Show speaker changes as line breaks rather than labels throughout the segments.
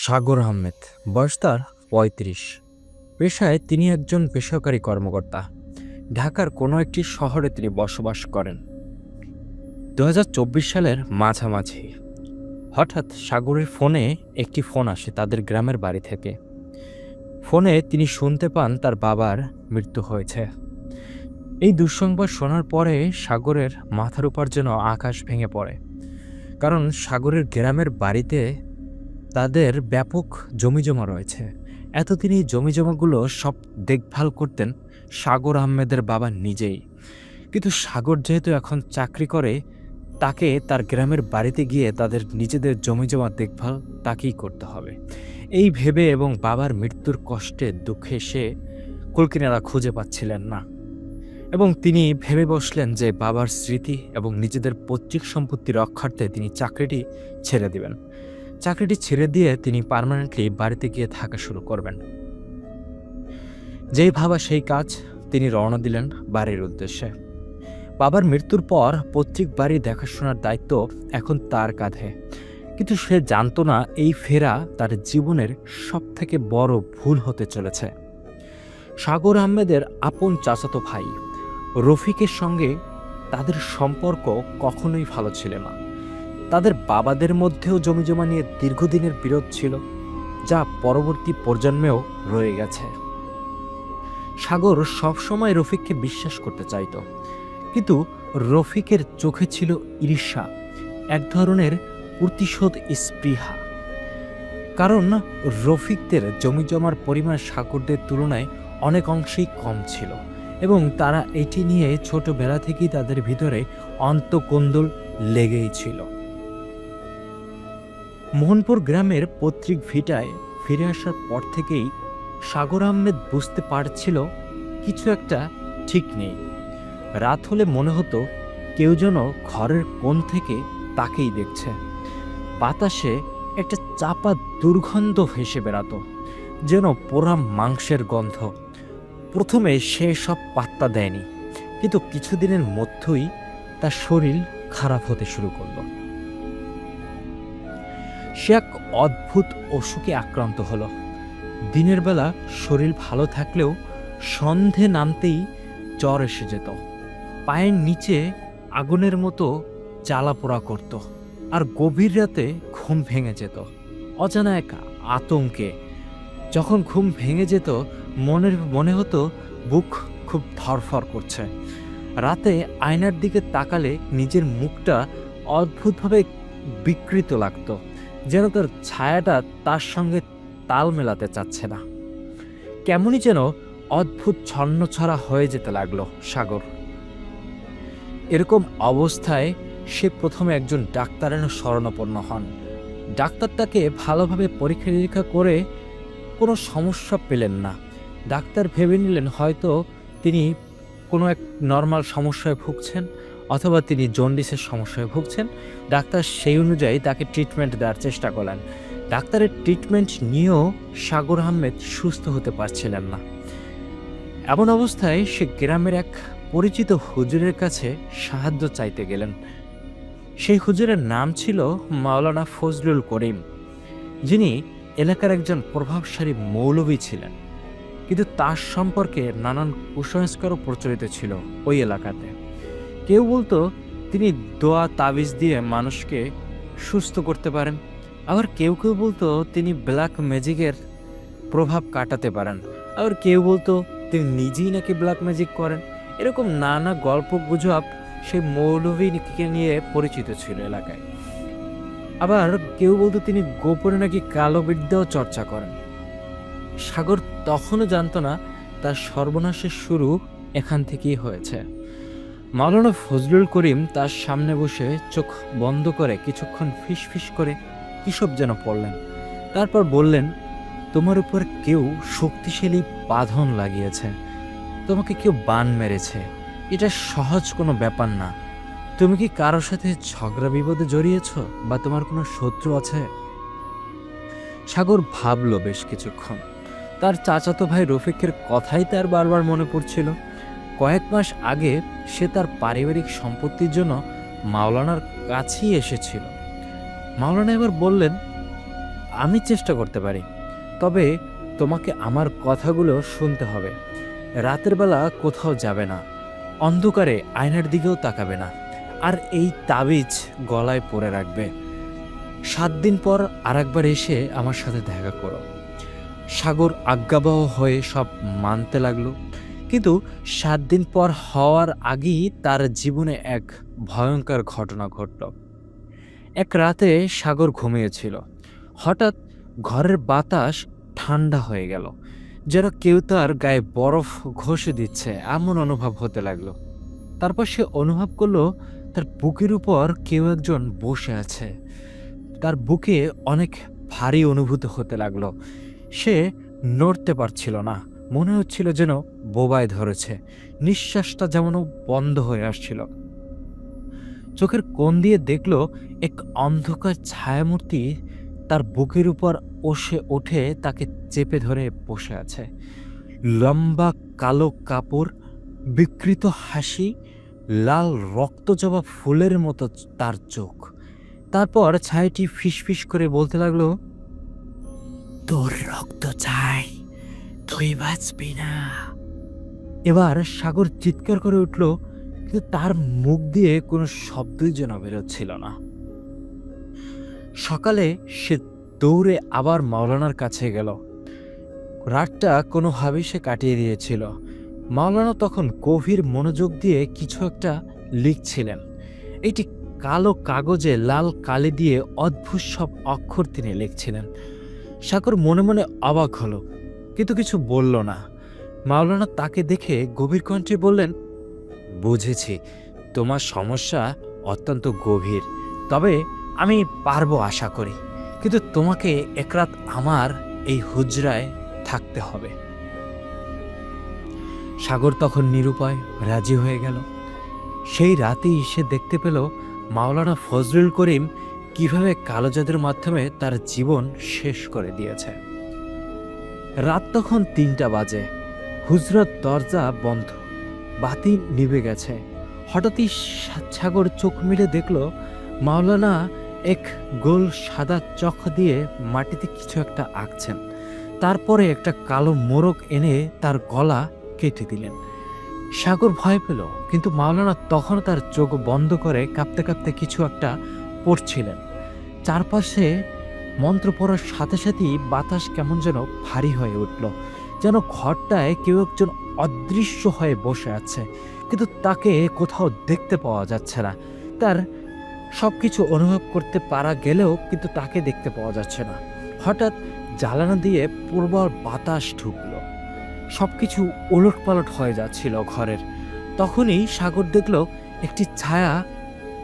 সাগর আহমেদ, বয়স তার ৩৫। পেশায় তিনি একজন বেসরকারি কর্মকর্তা। ঢাকার কোনো একটি শহরে তিনি বসবাস করেন। ২০২৪ সালের মাঝামাঝি হঠাৎ সাগরের ফোনে একটি ফোন আসে তাদের গ্রামের বাড়ি থেকে। ফোনে তিনি শুনতে পান তার বাবার মৃত্যু হয়েছে। এই দুঃসংবাদ শোনার পরে সাগরের মাথার উপর যেন আকাশ ভেঙে পড়ে। কারণ সাগরের গ্রামের বাড়িতে তাদের ব্যাপক জমিজমা রয়েছে। এতদিন এই জমিজমাগুলো সব দেখভাল করতেন সাগর আহমেদের বাবা নিজেই। কিন্তু সাগর যেহেতু এখন চাকরি করে, তাকে তার গ্রামের বাড়িতে গিয়ে তাদের নিজেদের জমিজমা দেখভাল তাকেই করতে হবে। এই ভেবে এবং বাবার মৃত্যুর কষ্টে দুঃখে সে কুলকিনারা খুঁজে পাচ্ছিলেন না, এবং তিনি ভেবে বসলেন যে বাবার স্মৃতি এবং নিজেদের পৈতৃক সম্পত্তি রক্ষার্থে তিনি চাকরিটি ছেড়ে দিবেন। চাকরিটি ছেড়ে দিয়ে তিনি পার্মানেন্টলি বাড়িতে গিয়ে থাকা শুরু করবেন। যেই ভাবা সেই কাজ, তিনি রওনা দিলেন বাড়ির উদ্দেশ্যে। বাবার মৃত্যুর পর পৈতৃক বাড়ি দেখাশোনার দায়িত্ব এখন তার কাঁধে। কিন্তু সে জানতো না এই ফেরা তার জীবনের সবথেকে বড় ভুল হতে চলেছে। সাগর আহমেদের আপন চাচাতো ভাই রফিকের সঙ্গে তাদের সম্পর্ক কখনোই ভালো ছিল না। তাদের বাবাদের মধ্যেও জমিজমা নিয়ে দীর্ঘদিনের বিরোধ ছিল, যা পরবর্তী প্রজন্মেও রয়ে গেছে। সাগর সবসময় রফিককে বিশ্বাস করতে চাইত, কিন্তু রফিকের চোখে ছিল ঈর্ষা, এক ধরনের প্রতিশোধ স্পৃহা। কারণ রফিকদের জমিজমার পরিমাণ সাগরদের তুলনায় অনেক অংশেই কম ছিল, এবং তারা এটি নিয়ে ছোটবেলা থেকেই তাদের ভিতরে অন্তকোন্দল লেগেই ছিল। মোহনপুর গ্রামের পৈতৃক ভিটায় ফিরে আসার পর থেকেই সাগর আহমেদ বুঝতে পারছিল কিছু একটা ঠিক নেই। রাত হলে মনে হতো কেউ যেন ঘরের কোণ থেকে তাকেই দেখছে। বাতাসে একটা চাপা দুর্গন্ধ ভেসে বেড়াতো, যেন পোড়া মাংসের গন্ধ। প্রথমে সে সব পাত্তা দেয়নি, কিন্তু কিছুদিনের মধ্যেই তার শরীর খারাপ হতে শুরু করলো। সে এক অদ্ভুত অসুখে আক্রান্ত হলো। দিনের বেলা শরীর ভালো থাকলেও সন্ধে নামতেই জ্বর এসে যেত। পায়ের নিচে আগুনের মতো জ্বালা পোড়া করত, আর গভীর রাতে ঘুম ভেঙে যেত অজানা এক আতঙ্কে। যখন ঘুম ভেঙে যেত মনে হতো বুক খুব ধরফর করছে। রাতে আয়নার দিকে তাকালে নিজের মুখটা অদ্ভুতভাবে বিকৃত লাগতো, যেন তার ছায়াটা তার সঙ্গে তাল মেলাতে চাচ্ছে না। কেমনই যেন অদ্ভুত ছন্নছাড়া হয়ে যেতে লাগলো সাগর। এরকম অবস্থায় সে প্রথমে একজন ডাক্তারের শরণাপন্ন হন। ডাক্তার তাকে ভালোভাবে পরীক্ষা নিরীক্ষা করে কোনো সমস্যা পেলেন না। ডাক্তার ভেবে নিলেন হয়তো তিনি কোনো এক নর্মাল সমস্যায় ভুগছেন, অথবা তিনি জন্ডিসের সমস্যায় ভুগছেন। ডাক্তার সেই অনুযায়ী তাকে ট্রিটমেন্ট দেওয়ার চেষ্টা করলেন। ডাক্তারের ট্রিটমেন্ট নিয়েও সাগর আহমেদ সুস্থ হতে পারছিলেন না। এমন অবস্থায় সে গ্রামের এক পরিচিত হুজুরের কাছে সাহায্য চাইতে গেলেন। সেই হুজুরের নাম ছিল মাওলানা ফজলুল করিম, যিনি এলাকার একজন প্রভাবশালী মৌলভী ছিলেন। কিন্তু তার সম্পর্কে নানান কুসংস্কারও প্রচলিত ছিল ওই এলাকাতে। কেউ বলতো তিনি দোয়া তাবিজ দিয়ে মানুষকে সুস্থ করতে পারেন, আবার কেউ কেউ বলতো তিনি ব্ল্যাক ম্যাজিকের প্রভাব কাটাতে পারেন, আবার কেউ বলতো তিনি নিজেই নাকি ব্ল্যাক ম্যাজিক করেন। এরকম নানা গল্প গুজব সেই মৌলভীকে নিয়ে পরিচিত ছিল এলাকায়। আবার কেউ বলতো তিনি গোপনে নাকি কালো বিদ্যাও চর্চা করেন। সাগর তখনও জানত না তার সর্বনাশের শুরু এখান থেকেই হয়েছে। মাওলানা ফজলুল করিম তার সামনে বসে চোখ বন্ধ করে কিছুক্ষণ ফিসফিস করে কিসব যেন পড়লেন। তারপর বললেন, তোমার উপর কেউ শক্তিশালী বাঁধন লাগিয়েছে, তোমাকে কেউ বান মেরেছে। এটা সহজ কোনো ব্যাপার না। তুমি কি কারোর সাথে ঝগড়া বিপদে জড়িয়েছ, বা তোমার কোনো শত্রু আছে? সাগর ভাবল বেশ কিছুক্ষণ। তার চাচাতো ভাই রফিকের কথাই তার বারবার মনে পড়ছিল। কয়েক মাস আগে সে তার পারিবারিক সম্পত্তির জন্য মাওলানার কাছেই এসেছিল। মাওলানা এবার বললেন, আমি চেষ্টা করতে পারি, তবে তোমাকে আমার কথাগুলো শুনতে হবে। রাতের বেলা কোথাও যাবে না, অন্ধকারে আয়নার দিকেও তাকাবে না, আর এই তাবিজ গলায় পরে রাখবে। 7 দিন পর আরেকবার এসে আমার সাথে দেখা করো। সাগর আজ্ঞাবহ হয়ে সব মানতে লাগলো। কিন্তু 7 দিন পর হওয়ার আগেই তার জীবনে এক ভয়ঙ্কর ঘটনা ঘটল। এক রাতে সাগর ঘুমিয়েছিল। হঠাৎ ঘরের বাতাস ঠান্ডা হয়ে গেল, যেন কেউ তার গায়ে বরফ ঘষে দিচ্ছে এমন অনুভব হতে লাগলো। তারপর সে অনুভব করলো তার বুকের উপর কেউ একজন বসে আছে। তার বুকে অনেক ভারী অনুভূতি হতে লাগলো। সে নড়তে পারছিল না, মনে হচ্ছিল যেন বোবায় ধরেছে। নিঃশ্বাসটা যেমন বন্ধ হয়ে আসছিল। চোখের কোণ দিয়ে দেখল এক অন্ধকার ছায়ামূর্তি তার বুকের উপর ওঠে তাকে চেপে ধরে বসে আছে। লম্বা কালো কাপড়, বিকৃত হাসি, লাল রক্তজবা ফুলের মতো তার চোখ। তারপর ছায়াটি ফিসফিস করে বলতে লাগলো, তোর রক্ত চাই, তুই বাঁচবি না। এবার সাগর চিৎকার করে উঠল, কিন্তু তার মুখ দিয়ে কোনো শব্দই যেন বেরোচ্ছিল না। সকালে সে দৌড়ে আবার মাওলানার কাছে গেল। রাতটা কোনোভাবেই সে কাটিয়ে দিয়েছিল। মাওলানা তখন গভীর মনোযোগ দিয়ে কিছু একটা লিখছিলেন। এটি কালো কাগজে লাল কালি দিয়ে অদ্ভুত সব অক্ষর তিনি লিখছিলেন। সাগর মনে মনে অবাক হলো, কিন্তু কিছু বলল না। মাওলানা তাকে দেখে গভীর কণ্ঠে বললেন, বুঝেছি, তোমার সমস্যা অত্যন্ত গভীর, তবে আমি পারবো আশা করি, কিন্তু তোমাকে এক রাত আমার এই হুজরায় থাকতে হবে। সাগর তখন নিরুপায় রাজি হয়ে গেল। সেই রাতেই সে দেখতে পেল মাওলানা ফজলুল করিম কিভাবে কালো জাদুর মাধ্যমে তার জীবন শেষ করে দিয়েছে। রাত তখন 3টা বাজে। হুজরার দরজা বন্ধ, বাতি নিভে গেছে। হঠাৎই সাগর চোখ মিলে দেখল মাওলানা এক গোল সাদা চক দিয়ে মাটিতে কিছু একটা আঁকছেন। তারপরে একটা কালো মোড়ক এনে তার গলা কেটে দিলেন। সাগর ভয় পেল, কিন্তু মাওলানা তখন তার চোখ বন্ধ করে কাঁপতে কাঁপতে কিছু একটা পড়ছিলেন। চারপাশে মন্ত্র পড়ার সাথে সাথেই বাতাস কেমন যেন ভারী হয়ে উঠল, যেন ঘরটায় কেউ একজন অদৃশ্য হয়ে বসে আছে, কিন্তু তাকে কোথাও দেখতে পাওয়া যাচ্ছে না। তার সবকিছু অনুভব করতে পারা গেলেও কিন্তু তাকে দেখতে পাওয়া যাচ্ছে না। হঠাৎ জ্বালানা দিয়ে প্রবল বাতাস ঢুকলো, সবকিছু ওলটপালট হয়ে যাচ্ছিল ঘরের। তখনই সাগর দেখল একটি ছায়া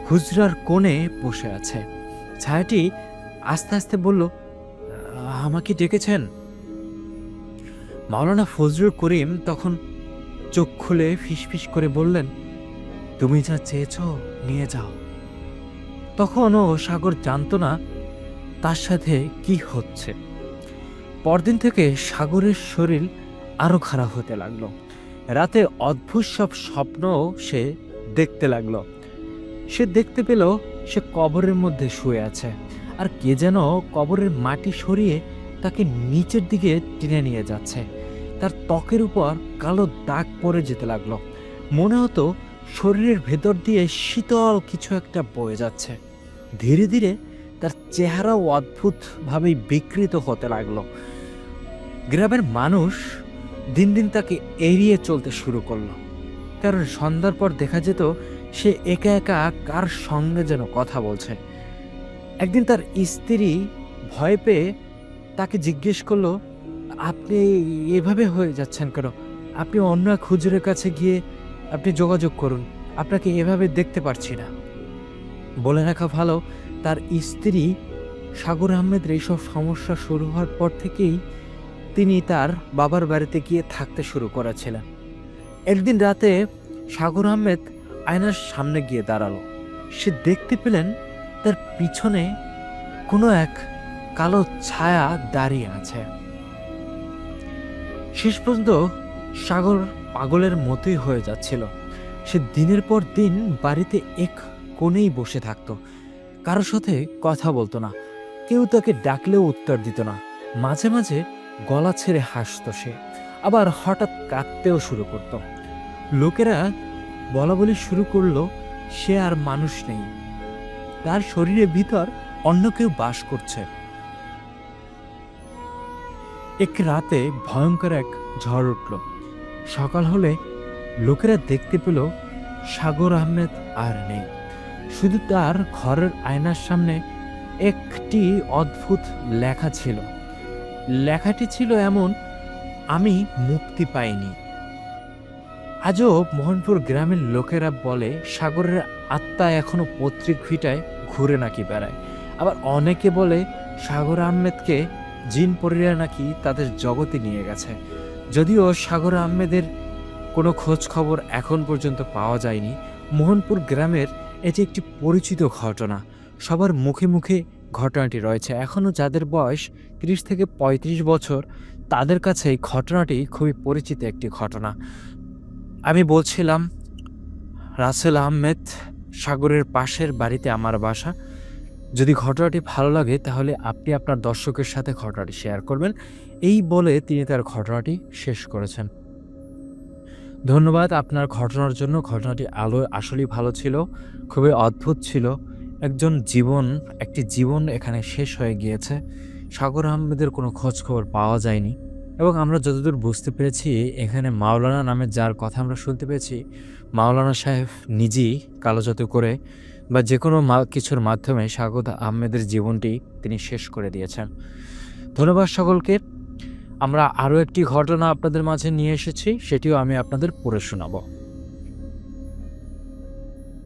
হুজরার কোণে বসে আছে। ছায়াটি আস্তে আস্তে বলল, আমাকে ডেকেছেন? মাওলানা ফজলুল করিম তখন চোখ খুলে ফিসফিস করে বললেন, তুমি যা চেয়েছ নিয়ে যাও। তখনও সাগর জানত না তার সাথে কি হচ্ছে। পরদিন থেকে সাগরের শরীর আরো খারাপ হতে লাগলো। রাতে অদ্ভুত সব স্বপ্ন সে দেখতে লাগলো। সে দেখতে পেল সে কবরের মধ্যে শুয়ে আছে, আর কে যেন কবরের মাটি সরিয়ে তাকে নিচের দিকে টেনে নিয়ে যাচ্ছে। তার ত্বকের উপর কালো দাগ পড়ে যেতে লাগলো। মনে হতো শরীরের ভেতর দিয়ে শীতল কিছু একটা বয়ে যাচ্ছে। ধীরে ধীরে তার চেহারাও অদ্ভুতভাবেই বিকৃত হতে লাগলো। গ্রামের মানুষ দিন দিন তাকে এড়িয়ে চলতে শুরু করলো, কারণ সন্ধ্যার পর দেখা যেত সে একা একা কার সঙ্গে যেন কথা বলছে। একদিন তার স্ত্রী ভয় পেয়ে তাকে জিজ্ঞেস করলো, আপনি এভাবে হয়ে যাচ্ছেন কেন? আপনি অন্য এক হুজুরের কাছে গিয়ে আপনি যোগাযোগ করুন, আপনাকে এভাবে দেখতে পারছি না। বলে রাখা ভালো, তার স্ত্রী সাগর আহমেদের এইসব সমস্যা শুরু হওয়ার পর থেকেই তিনি তার বাবার বাড়িতে গিয়ে থাকতে শুরু করেছিলেন। একদিন রাতে সাগর আহমেদ আয়নার সামনে গিয়ে দাঁড়ালো। সে দেখতে পেলেন তার পিছনে কোনো এক কালো ছায়া দাঁড়িয়ে আছে। শেষ পর্যন্ত সাগর পাগলের মতোই হয়ে যাচ্ছিল। সে দিনের পর দিন বাড়িতে এক কোণেই বসে থাকতো, কারোর সাথে কথা বলতো না। কেউ তাকে ডাকলেও উত্তর দিত না। মাঝে মাঝে গলা ছেড়ে হাসত সে, আবার হঠাৎ কাঁদতেও শুরু করত। লোকেরা বলা বলি শুরু করলো সে আর মানুষ নেই, তার শরীরের ভিতর অন্য কেউ বাস করছে। এক রাতে ভয়ঙ্কর এক ঝড় উঠল। সকাল হলে লোকেরা দেখতে পেল সাগর আহমেদ আর নেই। শুধু তার ঘরের আয়নার সামনে একটি অদ্ভুত লেখা ছিল। লেখাটি ছিল এমন, আমি মুক্তি পাইনি। আজও মোহনপুর গ্রামের লোকেরা বলে সাগরের আত্মা এখনো পৈতৃক ভিটায় ঘুরে নাকি বেড়ায়। আবার অনেকে বলে সাগর আহমেদকে জিন পরীরা নাকি তাদের জগতে নিয়ে গেছে। যদিও সাগর আহমেদের কোনো খোঁজ খবর এখন পর্যন্ত পাওয়া যায়নি, মোহনপুর গ্রামের এটি একটি পরিচিত ঘটনা। সবার মুখে মুখে ঘটনাটি রয়েছে। এখনও যাদের বয়স ৩০ থেকে ৩৫ বছর, তাদের কাছে এই ঘটনাটি খুবই পরিচিত একটি ঘটনা। আমি বলছিলাম রাসেল আহমেদ, সাগরের পাশের বাড়িতে আমার বাসা। যদি ঘটনাটি ভালো লাগে তাহলে আপনি আপনার দর্শকের সাথে ঘটনাটি শেয়ার করবেন। এই বলে তিনি তার ঘটনাটি শেষ করেছেন। ধন্যবাদ আপনার ঘটনার জন্য। ঘটনাটি আসলেই ভালো ছিল, খুবই অদ্ভুত ছিল। একটি জীবন এখানে শেষ হয়ে গিয়েছে। সাগর আহমেদের কোনো খোঁজ খবর পাওয়া যায়নি, এবং আমরা যতদূর বুঝতে পেরেছি এখানে মাওলানা নামে যার কথা আমরা শুনতে পেয়েছি, মাওলানা সাহেব নিজেই কালো জাদু করে বা যে কোনো কিছুর মাধ্যমে সাগর আহমেদের জীবনটি তিনি শেষ করে দিয়েছেন। ধন্যবাদ সকলকে। আমরা আরও একটি ঘটনা আপনাদের মাঝে নিয়ে এসেছি, সেটিও আমি আপনাদের পড়ে শোনাবো।